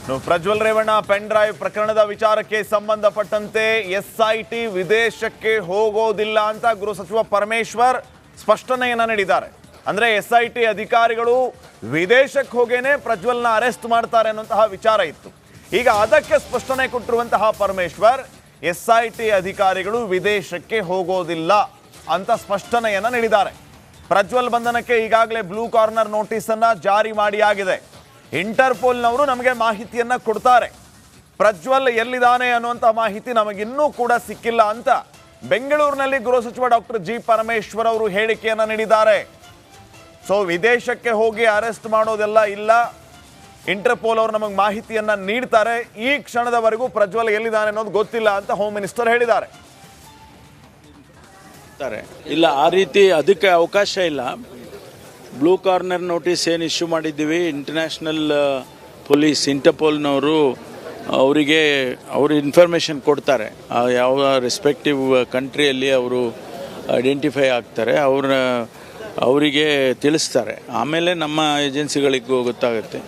Prajwal Revanna pen drive ಪ್ರಕರಣದ ವಿಚಾರಕ್ಕೆ ಸಂಬಂಧಪಟ್ಟಂತೆ ಎಸ್ಐಟಿ ವಿದೇಶಕ್ಕೆ ಹೋಗೋದಿಲ್ಲ ಅಂತ ಗೃಹ ಸಚಿವ ಪರಮೇಶ್ವರ್ ಸ್ಪಷ್ಟನೆಯನ್ನ ನೀಡಿದ್ದಾರೆ. ಅಂದ್ರೆ ಎಸ್ಐಟಿ ಅಧಿಕಾರಿಗಳು ವಿದೇಶಕ್ಕೆ ಹೋಗೇನೆ ಪ್ರಜ್ವಲ್ನ ಅರೆಸ್ಟ್ ಮಾಡ್ತಾರೆ ಅನ್ನುವಂತಹ ವಿಚಾರ ಇತ್ತು. ಈಗ ಅದಕ್ಕೆ ಸ್ಪಷ್ಟನೆ ಕೊಟ್ಟಿರುವಂತಹ ಪರಮೇಶ್ವರ್ ಎಸ್ಐಟಿ ಅಧಿಕಾರಿಗಳು ವಿದೇಶಕ್ಕೆ ಹೋಗೋದಿಲ್ಲ ಅಂತ ಸ್ಪಷ್ಟನೆಯನ್ನ ನೀಡಿದ್ದಾರೆ. ಪ್ರಜ್ವಲ್ ಬಂಧನಕ್ಕೆ ಈಗಾಗಲೇ ಬ್ಲೂ ಕಾರ್ನರ್ ನೋಟಿಸ್ ಅನ್ನ ಜಾರಿ ಮಾಡಿಯಾಗಿದೆ. ಇಂಟರ್ಪೋಲ್ನವರು ನಮಗೆ ಮಾಹಿತಿಯನ್ನ ಕೊಡ್ತಾರೆ. ಪ್ರಜ್ವಲ್ ಎಲ್ಲಿದ್ದಾನೆ ಅನ್ನುವಂಥ ಮಾಹಿತಿ ನಮಗಿನ್ನೂ ಕೂಡ ಸಿಕ್ಕಿಲ್ಲ ಅಂತ ಬೆಂಗಳೂರಿನಲ್ಲಿ ಗೃಹ ಸಚಿವ ಡಾಕ್ಟರ್ ಜಿ ಪರಮೇಶ್ವರ್ ಅವರು ಹೇಳಿಕೆಯನ್ನ ನೀಡಿದ್ದಾರೆ. ಸೊ ವಿದೇಶಕ್ಕೆ ಹೋಗಿ ಅರೆಸ್ಟ್ ಮಾಡೋದೆಲ್ಲ ಇಲ್ಲ, ಇಂಟರ್ಪೋಲ್ ಅವರು ನಮಗೆ ಮಾಹಿತಿಯನ್ನ ನೀಡ್ತಾರೆ. ಈ ಕ್ಷಣದವರೆಗೂ ಪ್ರಜ್ವಲ್ ಎಲ್ಲಿದ್ದಾನೆ ಅನ್ನೋದು ಗೊತ್ತಿಲ್ಲ ಅಂತ ಹೋಮ್ ಮಿನಿಸ್ಟರ್ ಹೇಳಿದ್ದಾರೆ. ಇಲ್ಲ, ಆ ರೀತಿ ಅದಕ್ಕೆ ಅವಕಾಶ ಇಲ್ಲ. ಬ್ಲೂ ಕಾರ್ನರ್ ನೋಟಿಸ್ ಏನು ಇಶ್ಯೂ ಮಾಡಿದ್ದೀವಿ, ಇಂಟರ್ನ್ಯಾಷನಲ್ ಪೊಲೀಸ್ ಇಂಟರ್ಪೋಲ್ನವರು ಅವರಿಗೆ ಅವರು ಇನ್ಫಾರ್ಮೇಷನ್ ಕೊಡ್ತಾರೆ. ಯಾವ ರೆಸ್ಪೆಕ್ಟಿವ್ ಕಂಟ್ರಿಯಲ್ಲಿ ಅವರು ಐಡೆಂಟಿಫೈ ಆಗ್ತಾರೆ, ಅವರಿಗೆ ತಿಳಿಸ್ತಾರೆ. ಆಮೇಲೆ ನಮ್ಮ ಏಜೆನ್ಸಿಗಳಿಗೂ ಗೊತ್ತಾಗುತ್ತೆ,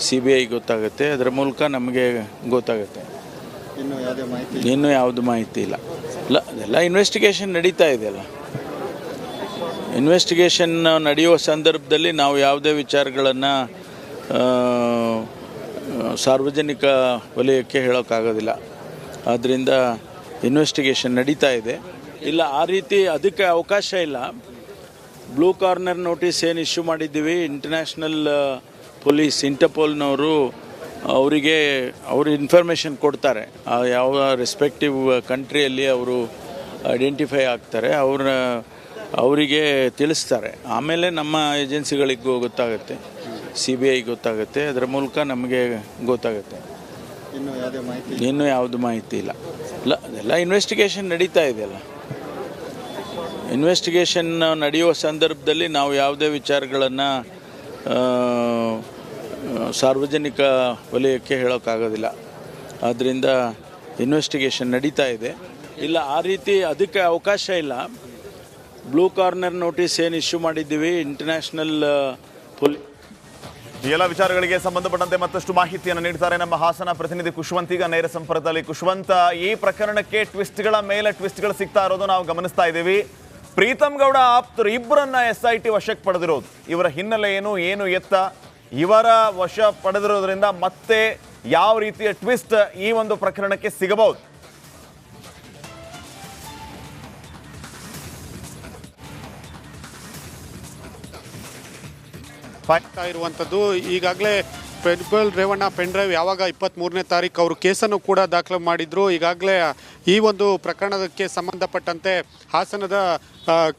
CBI ಗೊತ್ತಾಗುತ್ತೆ, ಅದರ ಮೂಲಕ ನಮಗೆ ಗೊತ್ತಾಗುತ್ತೆ. ಇನ್ನೂ ಯಾವುದು ಮಾಹಿತಿ ಇಲ್ಲ. ಅದೆಲ್ಲ ಇನ್ವೆಸ್ಟಿಗೇಷನ್ ನಡೀತಾ ಇದೆಯಲ್ಲ. ಇನ್ವೆಸ್ಟಿಗೇಷನ್ ನಡೆಯುವ ಸಂದರ್ಭದಲ್ಲಿ ನಾವು ಯಾವುದೇ ವಿಚಾರಗಳನ್ನು ಸಾರ್ವಜನಿಕ ವಲಯಕ್ಕೆ ಹೇಳೋಕ್ಕಾಗೋದಿಲ್ಲ. ಆದ್ದರಿಂದ ಇನ್ವೆಸ್ಟಿಗೇಷನ್ ನಡೀತಾ ಇದೆ. ಇಲ್ಲ, ಆ ರೀತಿ ಅದಕ್ಕೆ ಅವಕಾಶ ಇಲ್ಲ. ಬ್ಲೂ ಕಾರ್ನರ್ ನೋಟಿಸ್ ಏನು ಇಶ್ಯೂ ಮಾಡಿದ್ದೀವಿ, ಇಂಟರ್ನ್ಯಾಷನಲ್ ಪೊಲೀಸ್ ಇಂಟರ್ಪೋಲ್ನವರು ಅವರಿಗೆ ಇನ್ಫಾರ್ಮೇಷನ್ ಕೊಡ್ತಾರೆ. ಯಾವ ರೆಸ್ಪೆಕ್ಟಿವ್ ಕಂಟ್ರಿಯಲ್ಲಿ ಅವರು ಐಡೆಂಟಿಫೈ ಆಗ್ತಾರೆ, ಅವರಿಗೆ ತಿಳಿಸ್ತಾರೆ. ಆಮೇಲೆ ನಮ್ಮ ಏಜೆನ್ಸಿಗಳಿಗೂ ಗೊತ್ತಾಗುತ್ತೆ, CBI ಗೊತ್ತಾಗುತ್ತೆ, ಅದರ ಮೂಲಕ ನಮಗೆ ಗೊತ್ತಾಗುತ್ತೆ. ಇನ್ನೂ ಯಾವುದು ಮಾಹಿತಿ ಇಲ್ಲ. ಅದೆಲ್ಲ ಇನ್ವೆಸ್ಟಿಗೇಷನ್ ನಡೀತಾ ಇದೆಯಲ್ಲ. ಇನ್ವೆಸ್ಟಿಗೇಷನ್ ನಡೆಯುವ ಸಂದರ್ಭದಲ್ಲಿ ನಾವು ಯಾವುದೇ ವಿಚಾರಗಳನ್ನು ಸಾರ್ವಜನಿಕ ವಲಯಕ್ಕೆ ಹೇಳೋಕ್ಕಾಗೋದಿಲ್ಲ. ಆದ್ದರಿಂದ ಇನ್ವೆಸ್ಟಿಗೇಷನ್ ನಡೀತಾ ಇದೆ. ಇಲ್ಲ, ಆ ರೀತಿ ಅದಕ್ಕೆ ಅವಕಾಶ ಇಲ್ಲ. ಬ್ಲೂ ಕಾರ್ನರ್ ನೋಟಿಸ್ ಏನು ಇಶ್ಯೂ ಮಾಡಿದ್ದೀವಿ, ಇಂಟರ್ನ್ಯಾಷನಲ್ ಪೊಲೀಸ್ ಈ ಎಲ್ಲ ವಿಚಾರಗಳಿಗೆ ಸಂಬಂಧಪಟ್ಟಂತೆ ಮತ್ತಷ್ಟು ಮಾಹಿತಿಯನ್ನು ನೀಡ್ತಾರೆ ನಮ್ಮ ಹಾಸನ ಪ್ರತಿನಿಧಿ ಕುಶ್ವಂತ್. ಈಗ ನೇರ ಸಂಪರ್ಕದಲ್ಲಿ ಕುಶ್ವಂತ್, ಈ ಪ್ರಕರಣಕ್ಕೆ ಟ್ವಿಸ್ಟ್ಗಳ ಮೇಲೆ ಟ್ವಿಸ್ಟ್ಗಳು ಸಿಗ್ತಾ ಇರೋದು ನಾವು ಗಮನಿಸ್ತಾ ಇದ್ದೀವಿ. ಪ್ರೀತಮ್ ಗೌಡ ಆಪ್ತರು ಇಬ್ಬರನ್ನ SIT ವಶಕ್ಕೆ ಪಡೆದಿರೋದು, ಇವರ ಹಿನ್ನೆಲೆ ಏನು ಎತ್ತ, ಇವರ ವಶ ಪಡೆದಿರೋದ್ರಿಂದ ಮತ್ತೆ ಯಾವ ರೀತಿಯ ಟ್ವಿಸ್ಟ್ ಈ ಒಂದು ಪ್ರಕರಣಕ್ಕೆ ಸಿಗಬಹುದು? ಇರುವಂಥದ್ದು ಈಗಾಗಲೇ ಪ್ರಜ್ವಲ್ ರೇವಣ್ಣ ಪೆನ್ ಡ್ರೈವ್ ಯಾವಾಗ 23ನೇ ತಾರೀಕು ಅವರು ಕೇಸನ್ನು ಕೂಡ ದಾಖಲು ಮಾಡಿದ್ರು. ಈಗಾಗಲೇ ಈ ಒಂದು ಪ್ರಕರಣಕ್ಕೆ ಸಂಬಂಧಪಟ್ಟಂತೆ ಹಾಸನದ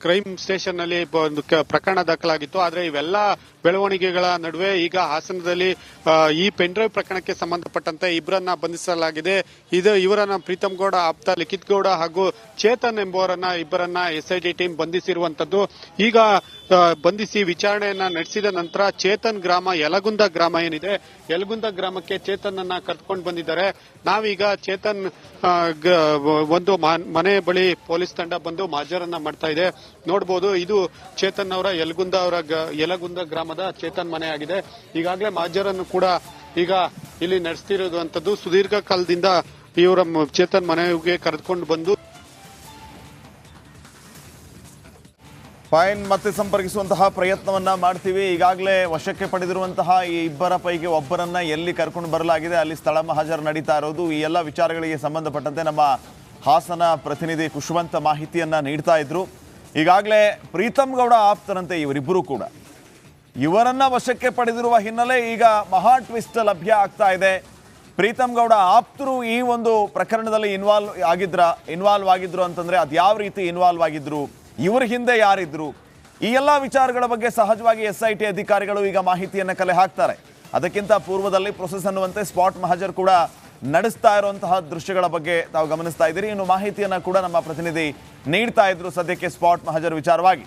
ಕ್ರೈಮ್ ಸ್ಟೇಷನ್ನಲ್ಲಿ ಒಂದು ಪ್ರಕರಣ ದಾಖಲಾಗಿತ್ತು. ಆದರೆ ಇವೆಲ್ಲ ಬೆಳವಣಿಗೆಗಳ ನಡುವೆ ಈಗ ಹಾಸನದಲ್ಲಿ ಈ ಪೆನ್ ಡ್ರೈವ್ ಪ್ರಕರಣಕ್ಕೆ ಸಂಬಂಧಪಟ್ಟಂತೆ ಇಬ್ಬರನ್ನ ಬಂಧಿಸಲಾಗಿದೆ. ಇವರನ್ನ ಪ್ರೀತಮ್ ಗೌಡ ಆಪ್ತ ಲಿಖಿತ್ ಗೌಡ ಹಾಗೂ ಚೇತನ್ ಎಂಬುವರನ್ನ ಇಬ್ಬರನ್ನ SIT ಟೀಮ್ ಬಂಧಿಸಿರುವಂತದ್ದು. ಈಗ ಬಂಧಿಸಿ ವಿಚಾರಣೆಯನ್ನ ನಡೆಸಿದ ನಂತರ ಚೇತನ್ ಗ್ರಾಮ ಯಲಗುಂದ ಗ್ರಾಮ ಏನಿದೆ, ಯಲಗುಂದ ಗ್ರಾಮಕ್ಕೆ ಚೇತನ್ ಅನ್ನ ಕರೆದುಕೊಂಡು ಬಂದಿದ್ದಾರೆ. ನಾವೀಗ ಚೇತನ್ ಒಂದು ಮನೆ ಬಳಿ ಪೊಲೀಸ್ ತಂಡ ಬಂದು ಮಾಜರನ್ನ ಮಾಡ್ತಾ ಇದೆ. ನೋಡಬಹುದು, ಇದು ಚೇತನ್ ಅವರ ಯಲಗುಂದ ಗ್ರಾಮದ ಚೇತನ್ ಮನೆ ಆಗಿದೆ. ಈಗಾಗಲೇ ಮಾಜರನ್ನು ಕೂಡ ಈಗ ಇಲ್ಲಿ ನಡೆಸ್ತಿರುವಂತದ್ದು. ಸುದೀರ್ಘ ಕಾಲದಿಂದ ಇವರ ಚೇತನ್ ಮನೆಗೆ ಕರೆದುಕೊಂಡು ಬಂದು ಫೈನ್ ಮತ್ತೆ ಸಂಪರ್ಕಿಸುವಂತಹ ಪ್ರಯತ್ನವನ್ನ ಮಾಡ್ತೀವಿ. ಈಗಾಗಲೇ ವಶಕ್ಕೆ ಪಡೆದಿರುವಂತಹ ಈ ಇಬ್ಬರ ಪೈಕಿ ಒಬ್ಬರನ್ನ ಎಲ್ಲಿ ಕರ್ಕೊಂಡು ಬರಲಾಗಿದೆ, ಅಲ್ಲಿ ಸ್ಥಳ ಮಹಾಜರು ನಡೀತಾ ಇರೋದು. ಈ ಎಲ್ಲ ವಿಚಾರಗಳಿಗೆ ಸಂಬಂಧಪಟ್ಟಂತೆ ನಮ್ಮ ಹಾಸನ ಪ್ರತಿನಿಧಿ ಕುಶ್ವಂತ್ ಮಾಹಿತಿಯನ್ನ ನೀಡ್ತಾ ಇದ್ರು. ಈಗಾಗಲೇ ಪ್ರೀತಮ್ ಗೌಡ ಆಪ್ತರಂತೆ ಇವರಿಬ್ಬರು ಕೂಡ, ಇವರನ್ನ ವಶಕ್ಕೆ ಪಡೆದಿರುವ ಹಿನ್ನೆಲೆ ಈಗ ಮಹಾ ಟ್ವಿಸ್ಟ್ ಲಭ್ಯ ಆಗ್ತಾ ಇದೆ. ಪ್ರೀತಮ್ ಗೌಡ ಆಪ್ತರು ಈ ಒಂದು ಪ್ರಕರಣದಲ್ಲಿ ಇನ್ವಾಲ್ವ್ ಆಗಿದ್ರು ಅಂತಂದ್ರೆ ಅದು ಯಾವ ರೀತಿ ಇನ್ವಾಲ್ವ್ ಆಗಿದ್ರು, ಇವರ ಹಿಂದೆ ಯಾರಿದ್ರು, ಈ ಎಲ್ಲ ವಿಚಾರಗಳ ಬಗ್ಗೆ ಸಹಜವಾಗಿ SIT ಅಧಿಕಾರಿಗಳು ಈಗ ಮಾಹಿತಿಯನ್ನು ಕಲೆ ಹಾಕ್ತಾರೆ. ಅದಕ್ಕಿಂತ ಪೂರ್ವದಲ್ಲಿ ಪ್ರೊಸೆಸ್ ಅನ್ನುವಂತೆ ಸ್ಪಾಟ್ ಮಹಾಜರ್ ಕೂಡ ನಡೆಸ್ತಾ ಇರುವಂತಹ ದೃಶ್ಯಗಳ ಬಗ್ಗೆ ತಾವು ಗಮನಿಸ್ತಾ ಇದ್ದೀರಿ. ಇನ್ನು ಮಾಹಿತಿಯನ್ನು ಕೂಡ ನಮ್ಮ ಪ್ರತಿನಿಧಿ ನೀಡ್ತಾ ಇದ್ರು ಸದ್ಯಕ್ಕೆ ಸ್ಪಾಟ್ ಮಹಾಜರ್ ವಿಚಾರವಾಗಿ.